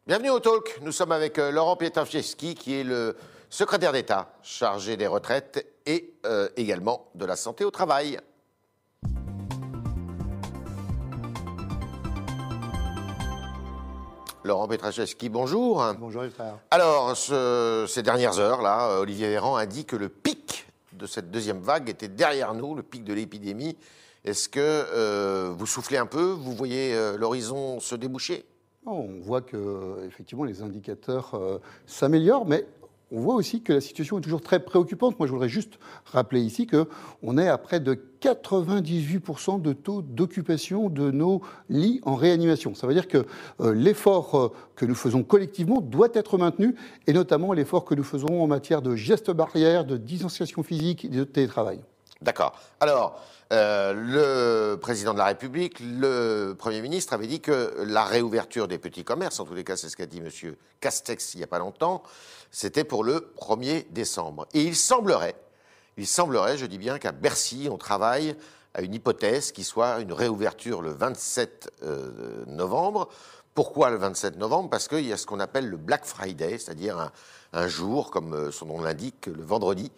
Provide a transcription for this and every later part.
Bienvenue au Talk. Nous sommes avec Laurent Pietraszewski, qui est le secrétaire d'État chargé des retraites et également de la santé au travail. Laurent Pietraszewski, bonjour. Bonjour les frères. Alors, ces dernières heures, là, Olivier Véran a dit que le pic de cette deuxième vague était derrière nous, le pic de l'épidémie. Est-ce que vous soufflez un peu? Vous voyez l'horizon se déboucher? On voit que effectivement les indicateurs s'améliorent, mais on voit aussi que la situation est toujours très préoccupante. Moi, je voudrais juste rappeler ici qu'on est à près de 98% de taux d'occupation de nos lits en réanimation. Ça veut dire que l'effort que nous faisons collectivement doit être maintenu, et notamment l'effort que nous faisons en matière de gestes barrières, de distanciation physique et de télétravail. D'accord. Alors, le président de la République, le Premier ministre avait dit que la réouverture des petits commerces, en tous les cas c'est ce qu'a dit M. Castex il n'y a pas longtemps, c'était pour le 1er décembre. Et il semblerait, je dis bien qu'à Bercy, on travaille à une hypothèse qui soit une réouverture le 27 novembre. Pourquoi le 27 novembre? Parce qu'il y a ce qu'on appelle le Black Friday, c'est-à-dire un jour, comme son nom l'indique, le vendredi,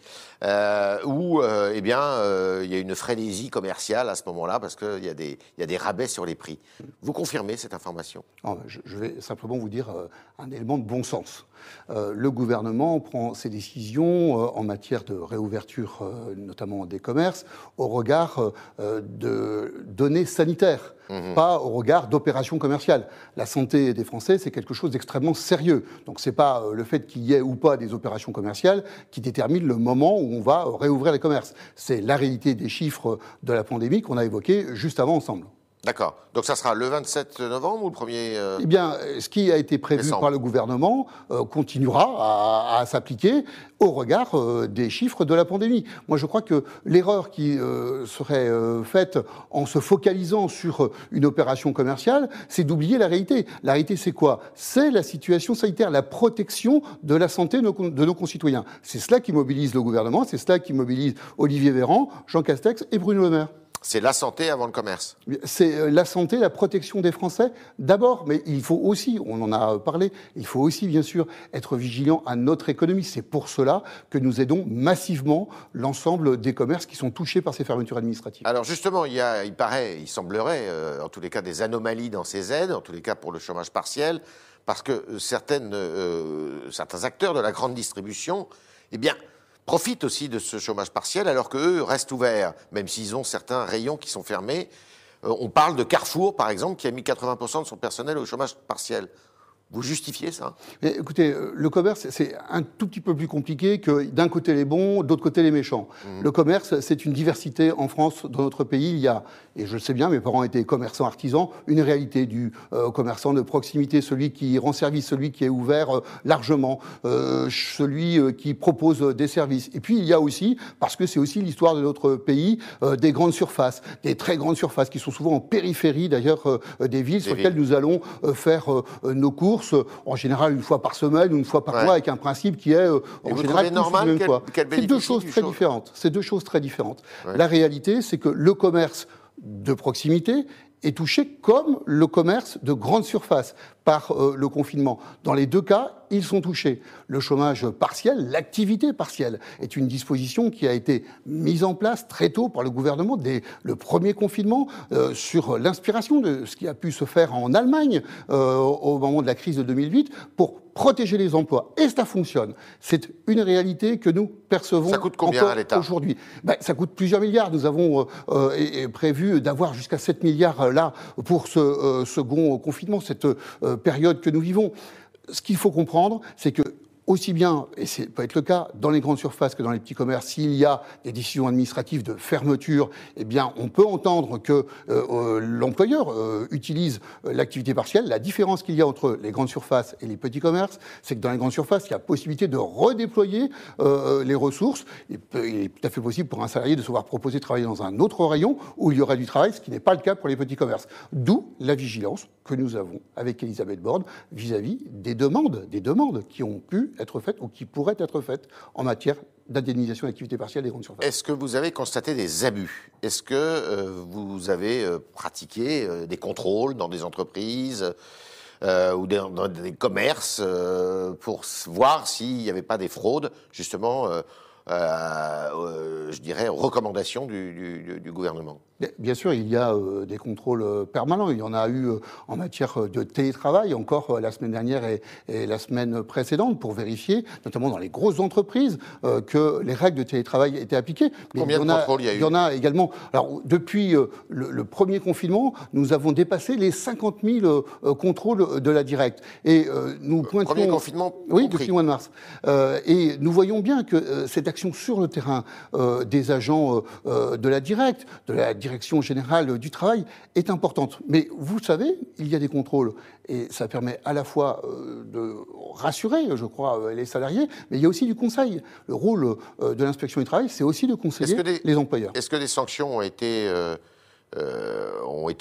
où il y a une frénésie commerciale à ce moment-là, parce qu'il y a des rabais sur les prix. Vous confirmez cette information? Je vais simplement vous dire un élément de bon sens. Le gouvernement prend ses décisions en matière de réouverture, notamment des commerces, au regard de données sanitaires, pas au regard d'opérations commerciales. La santé des Français, c'est quelque chose d'extrêmement sérieux. Donc ce n'est pas le fait qu'il y ait ou pas des opérations commerciales qui détermine le moment où on va réouvrir les commerces. C'est la réalité des chiffres de la pandémie qu'on a évoqués juste avant ensemble. D'accord. Donc ça sera le 27 novembre ou le 1er Eh bien, ce qui a été prévu décembre par le gouvernement continuera à s'appliquer au regard des chiffres de la pandémie. Moi, je crois que l'erreur qui serait faite en se focalisant sur une opération commerciale, c'est d'oublier la réalité. La réalité, c'est quoi? C'est la situation sanitaire, la protection de la santé de nos concitoyens. C'est cela qui mobilise le gouvernement, c'est cela qui mobilise Olivier Véran, Jean Castex et Bruno Le Maire. C'est la santé avant le commerce. C'est la santé, la protection des Français d'abord, mais il faut aussi, on en a parlé, il faut aussi bien sûr être vigilant à notre économie. C'est pour cela que nous aidons massivement l'ensemble des commerces qui sont touchés par ces fermetures administratives. Alors justement, il semblerait, en tous les cas, des anomalies dans ces aides, en tous les cas pour le chômage partiel, parce que certains acteurs de la grande distribution, profitent aussi de ce chômage partiel, alors qu'eux restent ouverts, même s'ils ont certains rayons qui sont fermés. On parle de Carrefour, par exemple, qui a mis 80% de son personnel au chômage partiel. Vous justifiez ça? Mais écoutez, le commerce, c'est un tout petit peu plus compliqué que d'un côté les bons, d'autre côté les méchants. Le commerce, c'est une diversité en France, dans notre pays. Il y a, et je le sais bien, mes parents étaient commerçants artisans, une réalité du commerçant de proximité, celui qui rend service, celui qui est ouvert largement, celui qui propose des services. Et puis il y a aussi, parce que c'est aussi l'histoire de notre pays, des grandes surfaces, des très grandes surfaces qui sont souvent en périphérie d'ailleurs des villes sur lesquelles nous allons faire nos courses, en général une fois par semaine ou une fois par mois, avec un principe qui est en général normal même fois. C'est deux choses très différentes. C'est deux choses très différentes. Ouais. La réalité, c'est que le commerce de proximité est touché comme le commerce de grande surface par le confinement. Dans les deux cas, ils sont touchés. Le chômage partiel, l'activité partielle, est une disposition qui a été mise en place très tôt par le gouvernement dès le premier confinement, sur l'inspiration de ce qui a pu se faire en Allemagne au moment de la crise de 2008, pour protéger les emplois. Et ça fonctionne. C'est une réalité que nous percevons ça coûte combien à l'État aujourd'hui. Ça coûte plusieurs milliards. Nous avons prévu d'avoir jusqu'à 7 milliards là pour ce second confinement, cette période que nous vivons. Ce qu'il faut comprendre, c'est que aussi bien, et ça peut être le cas, dans les grandes surfaces que dans les petits commerces, s'il y a des décisions administratives de fermeture, eh bien, on peut entendre que l'employeur utilise l'activité partielle. La différence qu'il y a entre les grandes surfaces et les petits commerces, c'est que dans les grandes surfaces, il y a possibilité de redéployer les ressources. Il est tout à fait possible pour un salarié de se voir proposer de travailler dans un autre rayon où il y aurait du travail, ce qui n'est pas le cas pour les petits commerces. D'où la vigilance que nous avons avec Elisabeth Borne vis-à-vis des demandes qui ont pu être faites ou qui pourraient être faites en matière d'indemnisation d'activité partielle des grandes surfaces. Est-ce que vous avez constaté des abus? Est-ce que vous avez pratiqué des contrôles dans des entreprises ou dans des commerces pour voir s'il n'y avait pas des fraudes, justement, je dirais, aux recommandations du gouvernement. Bien sûr, il y a des contrôles permanents. Il y en a eu en matière de télétravail, encore la semaine dernière et la semaine précédente, pour vérifier, notamment dans les grosses entreprises, que les règles de télétravail étaient appliquées. Mais combien de contrôles il y a eu ? Il y en a également. Alors, depuis le premier confinement, nous avons dépassé les 50 000 contrôles de la directe. Et nous pointions... Premier confinement Oui, depuis le mois de mars. Et nous voyons bien que cette action sur le terrain des agents de la directe, de la direction générale du travail, est importante. Mais vous savez, il y a des contrôles et ça permet à la fois de rassurer, je crois, les salariés, mais il y a aussi du conseil. Le rôle de l'inspection du travail, c'est aussi de conseiller les employeurs. Est-ce que des sanctions ont été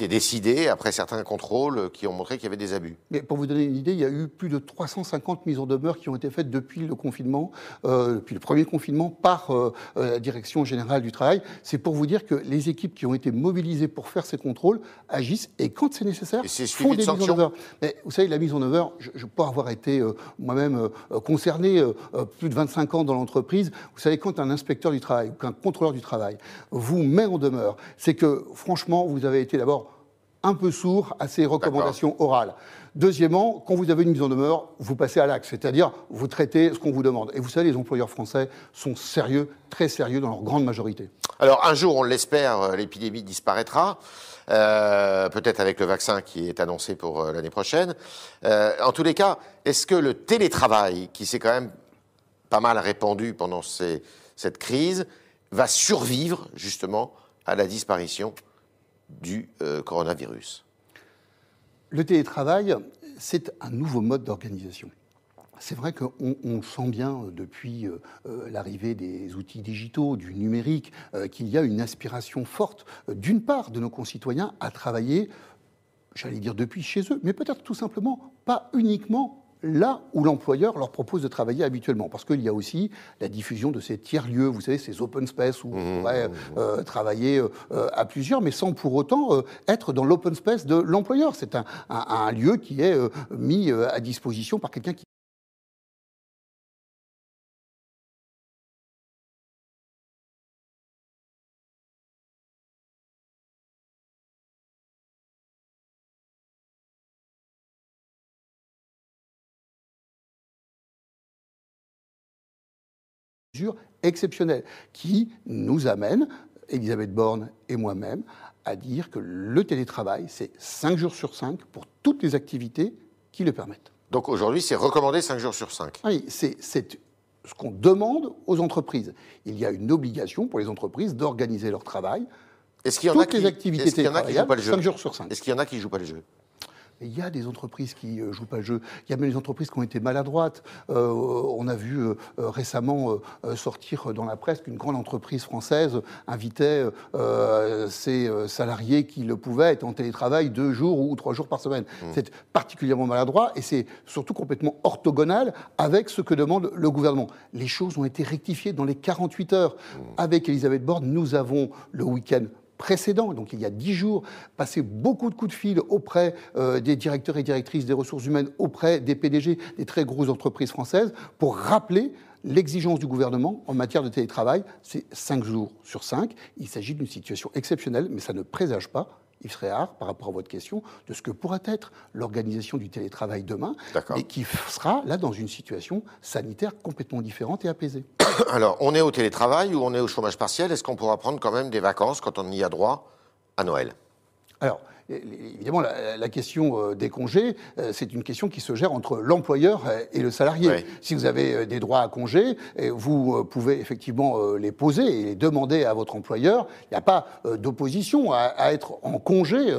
décidées après certains contrôles qui ont montré qu'il y avait des abus? Mais pour vous donner une idée, il y a eu plus de 350 mises en demeure qui ont été faites depuis le confinement, depuis le premier confinement, par la Direction générale du travail. C'est pour vous dire que les équipes qui ont été mobilisées pour faire ces contrôles agissent et quand c'est nécessaire, font des mises en demeure. Mais vous savez, la mise en demeure, je peux avoir été moi-même concerné plus de 25 ans dans l'entreprise. Vous savez, quand un inspecteur du travail ou qu'un contrôleur du travail vous met en demeure, c'est que franchement, vous avez été d'abord un peu sourd à ces recommandations orales. Deuxièmement, quand vous avez une mise en demeure, vous passez à l'acte, c'est-à-dire vous traitez ce qu'on vous demande. Et vous savez, les employeurs français sont sérieux, très sérieux dans leur grande majorité. Alors un jour, on l'espère, l'épidémie disparaîtra, peut-être avec le vaccin qui est annoncé pour l'année prochaine. En tous les cas, est-ce que le télétravail, qui s'est quand même pas mal répandu pendant cette crise, va survivre justement à la disparition du coronavirus? Le télétravail, c'est un nouveau mode d'organisation. C'est vrai qu'on sent bien depuis l'arrivée des outils digitaux, du numérique, qu'il y a une aspiration forte d'une part de nos concitoyens à travailler, j'allais dire depuis chez eux, mais peut-être tout simplement pas uniquement là où l'employeur leur propose de travailler habituellement. Parce qu'il y a aussi la diffusion de ces tiers-lieux, vous savez, ces open space où on pourrait travailler à plusieurs, mais sans pour autant être dans l'open space de l'employeur. C'est un lieu qui est mis à disposition par quelqu'un qui... exceptionnelle, qui nous amène, Elisabeth Borne et moi-même, à dire que le télétravail, c'est 5 jours sur 5 pour toutes les activités qui le permettent. Donc aujourd'hui, c'est recommandé 5 jours sur 5. Oui, c'est ce qu'on demande aux entreprises. Il y a une obligation pour les entreprises d'organiser leur travail. Est-ce qu'il y en a les activités télétravaillables, 5 jours sur 5. Est-ce qu'il y en a qui ne jouent pas le jeu? Il y a des entreprises qui ne jouent pas le jeu. Il y a même des entreprises qui ont été maladroites. On a vu récemment sortir dans la presse qu'une grande entreprise française invitait ses salariés qui le pouvaient être en télétravail 2 jours ou 3 jours par semaine. C'est particulièrement maladroit et c'est surtout complètement orthogonal avec ce que demande le gouvernement. Les choses ont été rectifiées dans les 48 heures. Avec Elisabeth Borne, nous avons le week-end précédent, donc il y a 10 jours, passé beaucoup de coups de fil auprès des directeurs et directrices des ressources humaines, auprès des PDG des très grosses entreprises françaises, pour rappeler l'exigence du gouvernement en matière de télétravail. C'est 5 jours sur 5. Il s'agit d'une situation exceptionnelle, mais ça ne présage pas, Yves Tréhard, par rapport à votre question, de ce que pourra être l'organisation du télétravail demain, et qui sera là dans une situation sanitaire complètement différente et apaisée. Alors, on est au télétravail ou on est au chômage partiel? Est-ce qu'on pourra prendre quand même des vacances quand on y a droit à Noël? Alors, évidemment, la question des congés, c'est une question qui se gère entre l'employeur et le salarié. Oui. Si vous avez des droits à congés, vous pouvez effectivement les poser et les demander à votre employeur. Il n'y a pas d'opposition à être en congé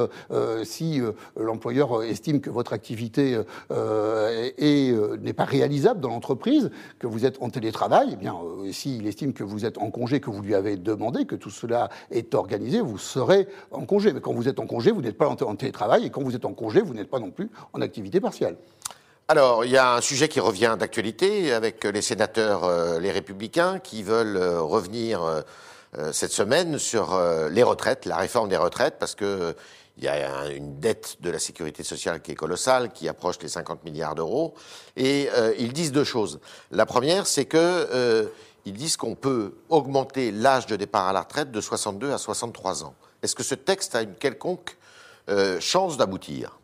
si l'employeur estime que votre activité n'est pas réalisable dans l'entreprise, que vous êtes en télétravail. Eh bien, s'il estime que vous êtes en congé, que vous lui avez demandé, que tout cela est organisé, vous serez en congé. Mais quand vous êtes en congé, vous n'êtes pas en télétravail, et quand vous êtes en congé, vous n'êtes pas non plus en activité partielle. Alors, il y a un sujet qui revient d'actualité avec les sénateurs, les Républicains, qui veulent revenir cette semaine sur les retraites, la réforme des retraites, parce que Il y a une dette de la sécurité sociale qui est colossale, qui approche les 50 milliards d'euros. Et ils disent deux choses. La première, c'est que ils disent qu'on peut augmenter l'âge de départ à la retraite de 62 à 63 ans. Est-ce que ce texte a une quelconque chance d'aboutir?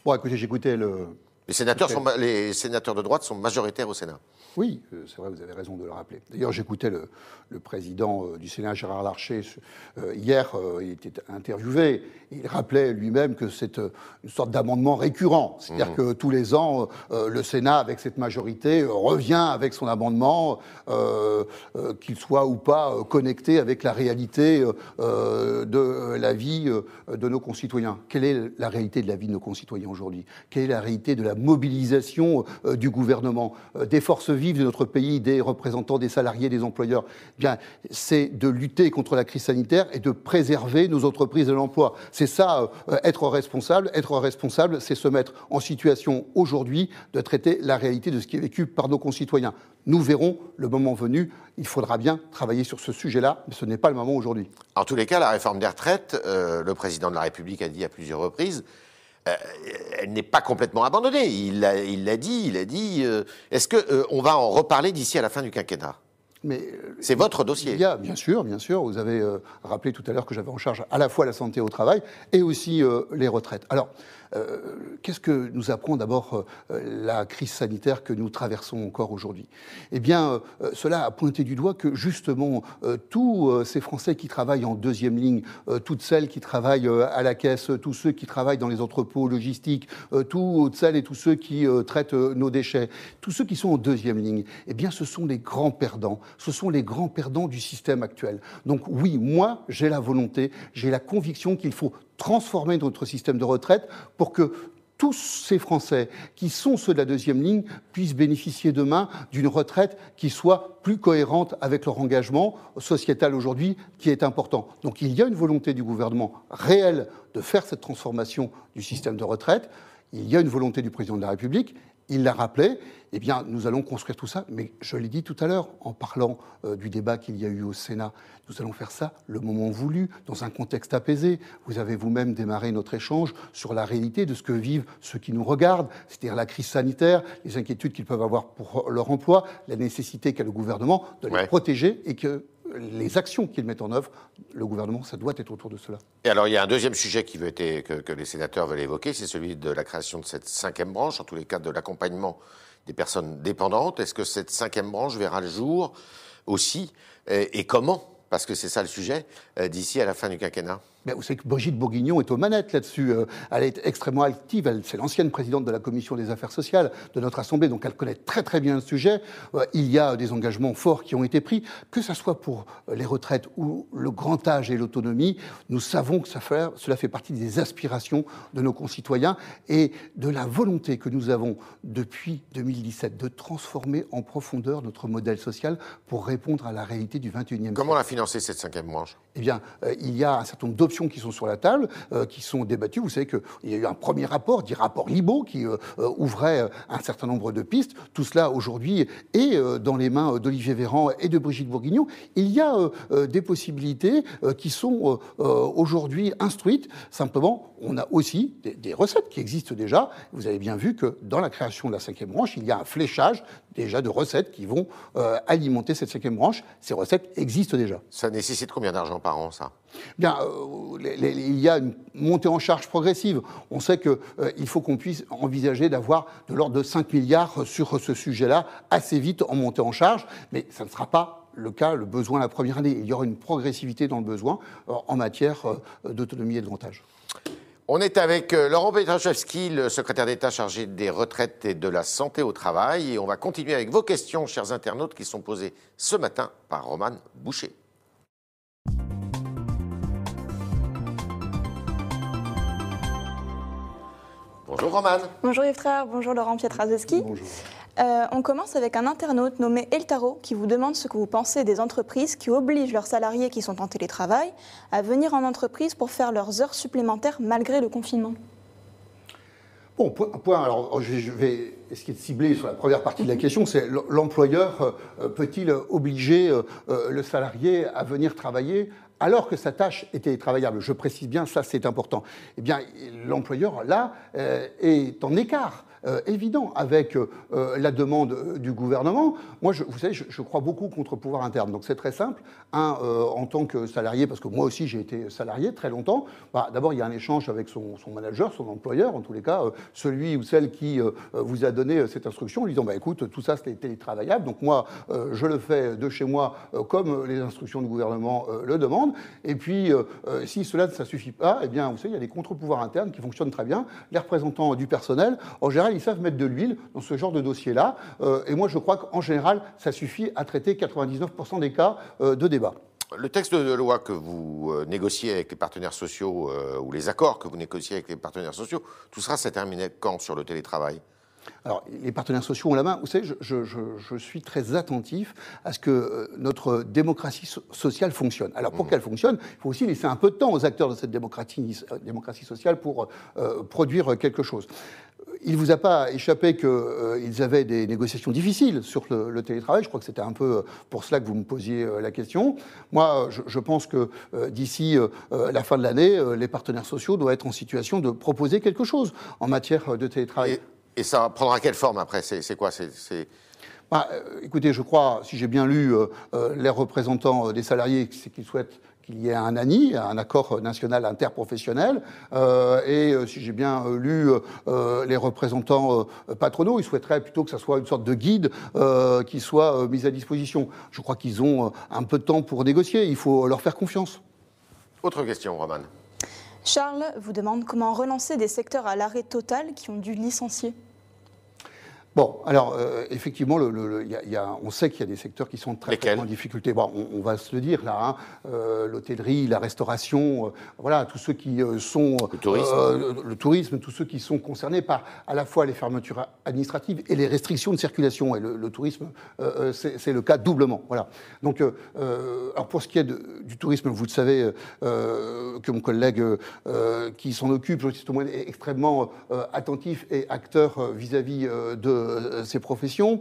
Bon, écoutez, j'écoutais le... Les sénateurs de droite sont majoritaires au Sénat. Oui, c'est vrai, vous avez raison de le rappeler. D'ailleurs, j'écoutais le président du Sénat, Gérard Larcher, hier, il était interviewé, et il rappelait lui-même que c'est une sorte d'amendement récurrent. C'est-à-dire que tous les ans, le Sénat, avec cette majorité, revient avec son amendement, qu'il soit ou pas connecté avec la réalité de la vie de nos concitoyens. Quelle est la réalité de la vie de nos concitoyens aujourd'hui? Quelle est la réalité de la mobilisation du gouvernement, des forces vives de notre pays, des représentants des salariés, des employeurs? Eh bien, c'est de lutter contre la crise sanitaire et de préserver nos entreprises de l'emploi. C'est ça, être responsable. Être responsable, c'est se mettre en situation aujourd'hui de traiter la réalité de ce qui est vécu par nos concitoyens. Nous verrons le moment venu. Il faudra bien travailler sur ce sujet-là, mais ce n'est pas le moment aujourd'hui. En tous les cas, la réforme des retraites, le président de la République a dit à plusieurs reprises, elle n'est pas complètement abandonnée. Il l'a dit. Est-ce qu'on va en reparler d'ici à la fin du quinquennat? Mais c'est votre dossier. Il y a, bien sûr. Vous avez rappelé tout à l'heure que j'avais en charge à la fois la santé au travail et aussi les retraites. Alors, qu'est-ce que nous apprend d'abord la crise sanitaire que nous traversons encore aujourd'hui? Eh bien, cela a pointé du doigt que justement, tous ces Français qui travaillent en deuxième ligne, toutes celles qui travaillent à la caisse, tous ceux qui travaillent dans les entrepôts logistiques, toutes celles et tous ceux qui traitent nos déchets, tous ceux qui sont en deuxième ligne, eh bien, ce sont les grands perdants. Ce sont les grands perdants du système actuel. Donc oui, moi, j'ai la volonté, j'ai la conviction qu'il faut transformer notre système de retraite pour que tous ces Français qui sont ceux de la deuxième ligne puissent bénéficier demain d'une retraite qui soit plus cohérente avec leur engagement sociétal aujourd'hui, qui est important. Donc il y a une volonté du gouvernement réelle de faire cette transformation du système de retraite. Il y a une volonté du président de la République. Il l'a rappelé, eh bien, nous allons construire tout ça, mais je l'ai dit tout à l'heure, en parlant du débat qu'il y a eu au Sénat, nous allons faire ça le moment voulu, dans un contexte apaisé. Vous avez vous-même démarré notre échange sur la réalité de ce que vivent ceux qui nous regardent, c'est-à-dire la crise sanitaire, les inquiétudes qu'ils peuvent avoir pour leur emploi, la nécessité qu'a le gouvernement de les protéger et que les actions qu'ils mettent en œuvre, le gouvernement, ça doit être autour de cela. Et alors, il y a un deuxième sujet que les sénateurs veulent évoquer, c'est celui de la création de cette cinquième branche, en tous les cas de l'accompagnement des personnes dépendantes. Est-ce que cette cinquième branche verra le jour aussi, et comment? Parce que c'est ça le sujet, d'ici à la fin du quinquennat. Mais vous savez que Brigitte Bourguignon est aux manettes là-dessus. Elle est extrêmement active. C'est l'ancienne présidente de la Commission des affaires sociales de notre Assemblée, donc elle connaît très très bien le sujet. Il y a des engagements forts qui ont été pris, que ce soit pour les retraites ou le grand âge et l'autonomie. Nous savons que cela fait partie des aspirations de nos concitoyens et de la volonté que nous avons depuis 2017 de transformer en profondeur notre modèle social pour répondre à la réalité du XXIe siècle. Comment la financer, cette cinquième branche? Eh bien, il y a un certain nombre d'options qui sont sur la table, qui sont débattues. Vous savez qu'il y a eu un premier rapport, dit rapport Libault, qui ouvrait un certain nombre de pistes. Tout cela, aujourd'hui, est dans les mains d'Olivier Véran et de Brigitte Bourguignon. Il y a des possibilités qui sont aujourd'hui instruites. Simplement, on a aussi des recettes qui existent déjà. Vous avez bien vu que dans la création de la cinquième branche, il y a un fléchage déjà de recettes qui vont alimenter cette cinquième branche. Ces recettes existent déjà. Ça nécessite combien d'argent par an, ça? Bien, il y a une montée en charge progressive. On sait qu'il faut qu'on puisse envisager d'avoir de l'ordre de 5 milliards sur ce sujet-là assez vite en montée en charge, mais ça ne sera pas le cas, le besoin la première année. Il y aura une progressivité dans le besoin en matière d'autonomie et de grand âge. On est avec Laurent Pietraszewski, le secrétaire d'État chargé des retraites et de la santé au travail. Et on va continuer avec vos questions, chers internautes, qui sont posées ce matin par Roman Boucher. Bonjour Roman. Bonjour Yves Tréhard, bonjour Laurent Pietraszewski. Bonjour. On commence avec un internaute nommé Eltaro qui vous demande ce que vous pensez des entreprises qui obligent leurs salariés qui sont en télétravail à venir en entreprise pour faire leurs heures supplémentaires malgré le confinement. Bon, point. Alors, je vais essayer de cibler sur la première partie de la question, c'est l'employeur peut-il obliger le salarié à venir travailler alors que sa tâche est télétravaillable? Je précise bien, ça c'est important. Eh bien, l'employeur, là, est en écart évident avec la demande du gouvernement. Moi, vous savez, je crois beaucoup au contre-pouvoir interne. Donc c'est très simple. En tant que salarié, parce que moi aussi j'ai été salarié très longtemps, d'abord il y a un échange avec son manager, son employeur, en tous les cas, celui ou celle qui vous a donné cette instruction, en lui disant écoute, tout ça c'est télétravaillable, donc moi je le fais de chez moi comme les instructions du gouvernement le demandent. Et puis si cela ne suffit pas, eh bien vous savez, il y a des contre-pouvoirs internes qui fonctionnent très bien. Les représentants du personnel, en général, ils savent mettre de l'huile dans ce genre de dossier-là. Et moi je crois qu'en général, ça suffit à traiter 99% des cas de débat. Le texte de loi que vous négociez avec les partenaires sociaux, ou les accords que vous négociez avec les partenaires sociaux, tout ça, c'est terminé quand sur le télétravail? Alors, les partenaires sociaux ont la main. Vous savez, je suis très attentif à ce que notre démocratie sociale fonctionne. Alors, pour qu'elle fonctionne, il faut aussi laisser un peu de temps aux acteurs de cette démocratie sociale pour produire quelque chose. Il ne vous a pas échappé qu'ils avaient des négociations difficiles sur le télétravail. Je crois que c'était un peu pour cela que vous me posiez la question. Moi, je pense que d'ici la fin de l'année, les partenaires sociaux doivent être en situation de proposer quelque chose en matière de télétravail. Et ça prendra quelle forme après? C'est quoi? Écoutez, je crois, si j'ai bien lu les représentants des salariés, c'est qu'ils souhaitent qu'il y ait un ANI, un accord national interprofessionnel, et si j'ai bien lu les représentants patronaux, ils souhaiteraient plutôt que ça soit une sorte de guide qui soit mis à disposition. Je crois qu'ils ont un peu de temps pour négocier, il faut leur faire confiance. Autre question, Romane. Charles vous demande comment relancer des secteurs à l'arrêt total qui ont dû licencier. Bon, alors effectivement, on sait qu'il y a des secteurs qui sont très en difficulté. Bon, on va se le dire là, l'hôtellerie, la restauration, voilà, tous ceux qui sont le tourisme, tous ceux qui sont concernés par à la fois les fermetures administratives et les restrictions de circulation. Et le tourisme, c'est le cas doublement. Voilà. Donc, alors pour ce qui est du tourisme, vous le savez que mon collègue qui s'en occupe, Jean-Baptiste Lemoyne, est extrêmement attentif et acteur vis-à-vis de ces professions.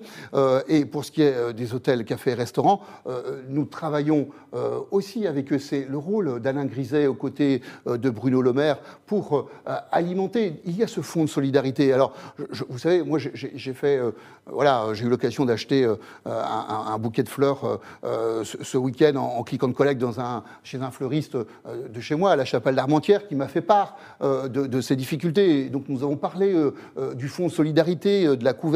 Et pour ce qui est des hôtels, cafés et restaurants, nous travaillons aussi avec eux. C'est le rôle d'Alain Griset aux côtés de Bruno Le Maire pour alimenter. Il y a ce fonds de solidarité. Alors, vous savez, moi, j'ai fait... voilà, j'ai eu l'occasion d'acheter un bouquet de fleurs ce week-end en click and collect chez un fleuriste de chez moi, à la Chapelle d'Armentières, qui m'a fait part de ces difficultés. Donc, nous avons parlé du fonds de solidarité, de la couverture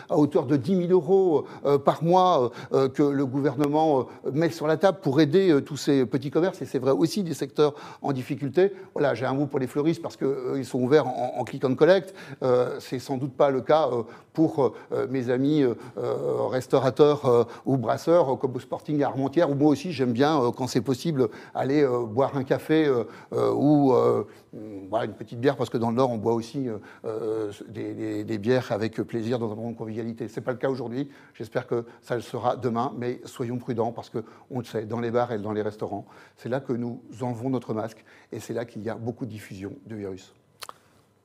à hauteur de 10 000 euros par mois que le gouvernement met sur la table pour aider tous ces petits commerces, et c'est vrai aussi des secteurs en difficulté. Voilà, j'ai un mot pour les fleuristes parce qu'ils sont ouverts en click and collect. C'est sans doute pas le cas pour mes amis restaurateurs ou brasseurs comme au Sporting à Armentières, où moi aussi j'aime bien, quand c'est possible, aller boire un café ou voilà, une petite bière, parce que dans le Nord on boit aussi des bières avec plaisir dans un moment de convivialité. Ce n'est pas le cas aujourd'hui, j'espère que ça le sera demain, mais soyons prudents parce qu'on le sait, dans les bars et dans les restaurants, c'est là que nous enlevons notre masque et c'est là qu'il y a beaucoup de diffusion de virus.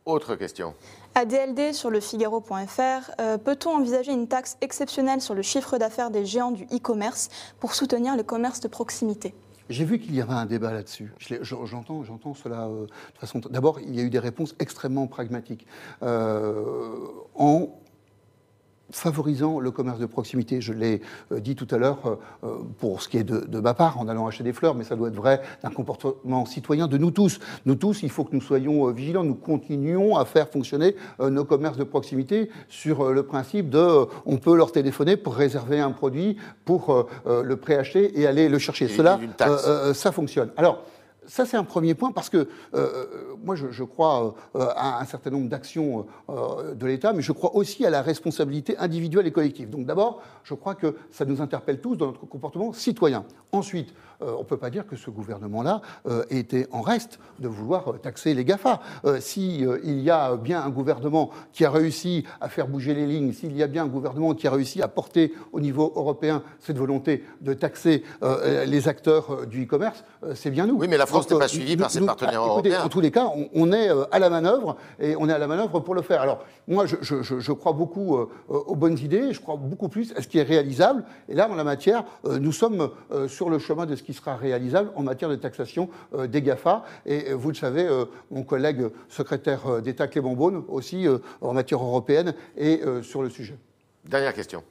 Autre question. ADLD sur le Figaro.fr, peut-on envisager une taxe exceptionnelle sur le chiffre d'affaires des géants du e-commerce pour soutenir le commerce de proximité ? J'ai vu qu'il y avait un débat là-dessus. J'entends cela de façon... D'abord, il y a eu des réponses extrêmement pragmatiques. En favorisant le commerce de proximité, je l'ai dit tout à l'heure, pour ce qui est de ma part, en allant acheter des fleurs, mais ça doit être vrai d'un comportement citoyen de nous tous. Nous tous, il faut que nous soyons vigilants, nous continuons à faire fonctionner nos commerces de proximité sur le principe de on peut leur téléphoner pour réserver un produit, pour le préacheter et aller le chercher. Cela, ça fonctionne. Alors, ça, c'est un premier point parce que moi, je crois à un certain nombre d'actions de l'État, mais je crois aussi à la responsabilité individuelle et collective. Donc d'abord, je crois que ça nous interpelle tous dans notre comportement citoyen. Ensuite, on ne peut pas dire que ce gouvernement-là était en reste de vouloir taxer les GAFA. Il y a bien un gouvernement qui a réussi à faire bouger les lignes, s'il y a bien un gouvernement qui a réussi à porter au niveau européen cette volonté de taxer les acteurs du e-commerce, c'est bien nous. Oui, mais la France n'est pas suivie par ses partenaires européens. En tous les cas, on est à la manœuvre, et on est à la manœuvre pour le faire. Alors, moi, je crois beaucoup aux bonnes idées, je crois beaucoup plus à ce qui est réalisable, et là, en la matière, nous sommes sur le chemin de ce qui sera réalisable en matière de taxation des GAFA, et vous le savez, mon collègue secrétaire d'État Clément Beaune, aussi en matière européenne, est sur le sujet. Dernière question.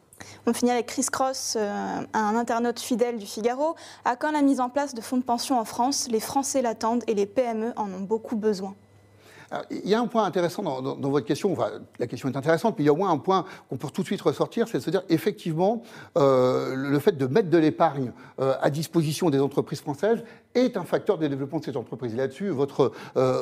On finit avec Chris Cross, un internaute fidèle du Figaro. À quand la mise en place de fonds de pension en France? Les Français l'attendent et les PME en ont beaucoup besoin. Alors, il y a un point intéressant dans votre question, enfin, la question est intéressante, mais il y a au moins un point qu'on peut tout de suite ressortir, c'est de se dire, effectivement, le fait de mettre de l'épargne à disposition des entreprises françaises est un facteur de développement de ces entreprises. Et là-dessus, votre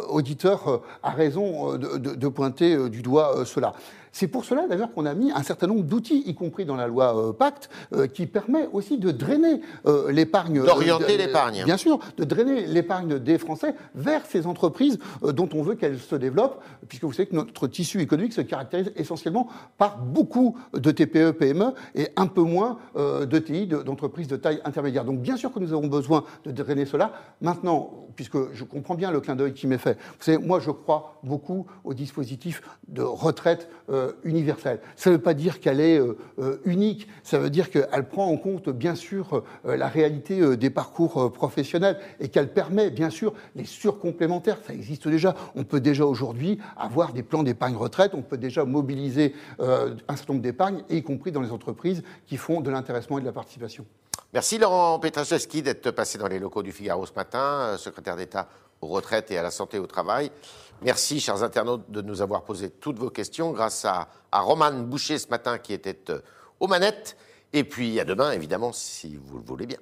auditeur a raison de pointer du doigt cela. C'est pour cela, d'ailleurs, qu'on a mis un certain nombre d'outils, y compris dans la loi Pacte, qui permet aussi de drainer l'épargne. D'orienter l'épargne. Bien sûr, de drainer l'épargne des Français vers ces entreprises dont on veut qu'elles se développent, puisque vous savez que notre tissu économique se caractérise essentiellement par beaucoup de TPE, PME et un peu moins de TI, d'entreprises de taille intermédiaire. Donc bien sûr que nous avons besoin de drainer cela. Maintenant, puisque je comprends bien le clin d'œil qui m'est fait, vous savez, moi je crois beaucoup au dispositif de retraite universelle. Ça ne veut pas dire qu'elle est unique, ça veut dire qu'elle prend en compte bien sûr la réalité des parcours professionnels et qu'elle permet bien sûr les surcomplémentaires. Ça existe déjà. On peut déjà aujourd'hui avoir des plans d'épargne retraite, on peut déjà mobiliser un certain nombre d'épargnes, y compris dans les entreprises qui font de l'intéressement et de la participation. Merci Laurent Pietraszewski d'être passé dans les locaux du Figaro ce matin, secrétaire d'État aux retraites et à la santé au travail. Merci, chers internautes, de nous avoir posé toutes vos questions grâce à Romane Boucher ce matin qui était aux manettes. Et puis à demain, évidemment, si vous le voulez bien.